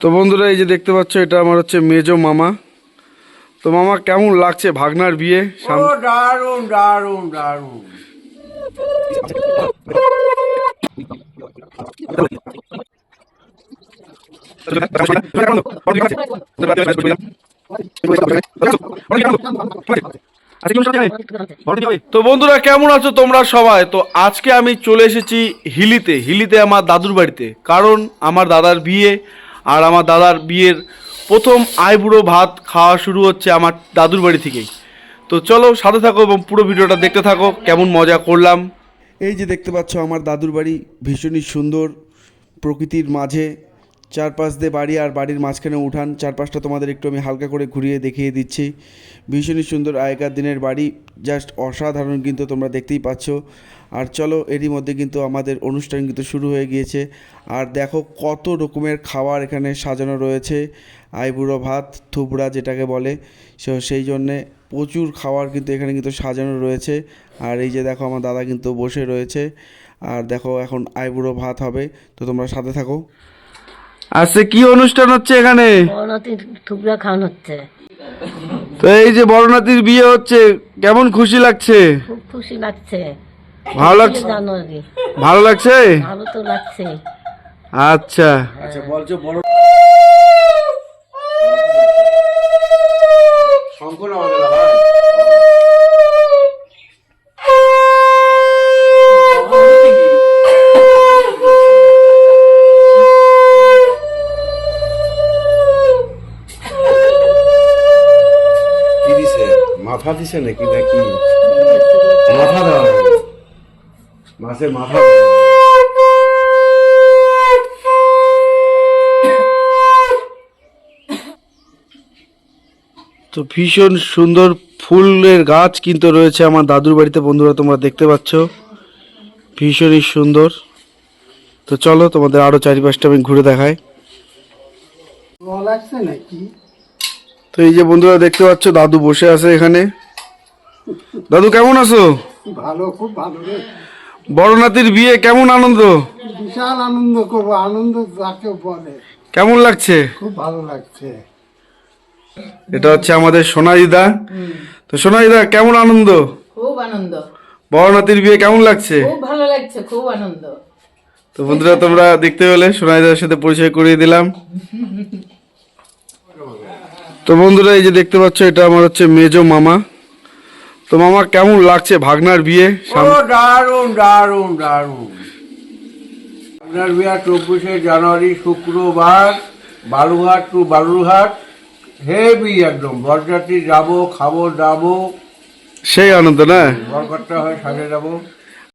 তো বন্ধুরা এই যে দেখতে পাচ্ছ এটা আমার হচ্ছে মেজো মামা। তো মামা কেমন লাগছে ভাগনার বিয়ে? দারুণ দারুণ দারুণ। তো বন্ধুরা কেমন আছো তোমরা সবাই? তো আজকে আমি চলে এসেছি হিলিতে আমার দাদুর বাড়িতে, কারণ আমার দাদার বিয়ে। আর আমার দাদার বিয়ের প্রথম আইবুড়ো ভাত খাওয়া শুরু হচ্ছে আমার দাদুর বাড়ি থেকেই। তো চলো সাথে থাকো এবং পুরো ভিডিওটা দেখতে থাকো কেমন মজা করলাম। এই যে দেখতে পাচ্ছ আমার দাদুর বাড়ি, ভীষণই সুন্দর প্রকৃতির মাঝে, চারপাশ দিয়ে বাড়ি আর বাড়ির মাঝখানে উঠান। চারপাশটা তোমাদের একটু আমি হালকা করে ঘুরিয়ে দেখিয়ে দিচ্ছি। ভীষণই সুন্দর আগেকার দিনের বাড়ি, জাস্ট অসাধারণ, কিন্তু তোমরা দেখতেই পাচ্ছ। আর চলো এরই মধ্যে কিন্তু আমাদের অনুষ্ঠান কিন্তু শুরু হয়ে গিয়েছে। আর দেখো কত রকমের খাবার এখানে সাজানো রয়েছে, আইবুড়ো ভাত, থুবড়া যেটাকে বলে, সেই জন্যে প্রচুর খাবার কিন্তু এখানে কিন্তু সাজানো রয়েছে। আর এই যে দেখো আমার দাদা কিন্তু বসে রয়েছে। আর দেখো এখন আইবুড়ো ভাত হবে, তো তোমরা সাথে থাকো। আচ্ছা কি অনুষ্ঠান হচ্ছে এখানে? বড়নাতির থুবড়া খাওয়ানো হচ্ছে। তো এই যে বড়নাতির বিয়ে হচ্ছে, কেমন খুশি লাগছে? খুব খুশি লাগছে। ভালো লাগছে? জানুয়ারি ভালো লাগছে? ভালো তো লাগছে। আচ্ছা আচ্ছা বলছো বড় শঙ্কর আমাদের হয়। কি দিছে? মাথা দিছে নাকি নাকি মাথা দেওয়া হবে? মাছের মাথা দেওয়া হবে। তো ভীষণ সুন্দর ফুলের গাছ কিন্তু রয়েছে আমার দাদুর বাড়িতে, বন্ধুরা তোমরা দেখতে পাচ্ছ, ভীষণই সুন্দর। তো চলো তোমাদের আরো চারিপাশটা আমি ঘুরে দেখাই। তো এই যে বন্ধুরা দেখতে পাচ্ছ দাদু বসে আছে এখানে। দাদু কেমন আছো? ভালো, খুব ভালো রে। বড় নাতির বিয়ে কেমন আনন্দ? বিশাল আনন্দ করবো, আনন্দ যাকে বলে। কেমন লাগছে? খুব ভালো লাগছে। এটা হচ্ছে আমাদের সোনাইদা। তো সোনাইদা কেমন আনন্দ? খুব আনন্দ। বড় নাতির বিয়ে কেমন লাগছে? খুব ভালো লাগছে, খুব আনন্দ। তো বন্ধুরা তোমরা দেখতে পেলে সোনাইদার সাথে পরিচয় করিয়ে দিলাম। তো বন্ধুরা এই যে দেখতে পাচ্ছ এটা আমার হচ্ছে মেজো মামা। তো মামা কেমন লাগছে ভাগনার বিয়ে? দারুণ দারুণ দারুণ। আপনার বিয়ে 24শে জানুয়ারি শুক্রবার, বালুঘাট টু বালুরঘাট। হেভি একদম, বরযাত্রী যাবো, খাবো দাবো, সেই আনন্দ না? বরকট্টা হয়ে সাজে যাবো।